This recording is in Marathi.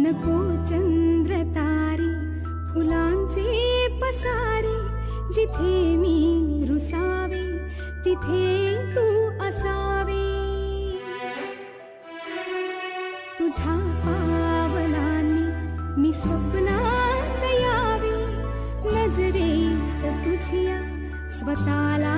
नको चंद्र तारे फुलांचे पसारे, जिथे मी रुसावे तिथे तू असावे. तुझ्या पावलांनी मी स्वप्नात यावे, नजरेत तुझ्या स्वतःला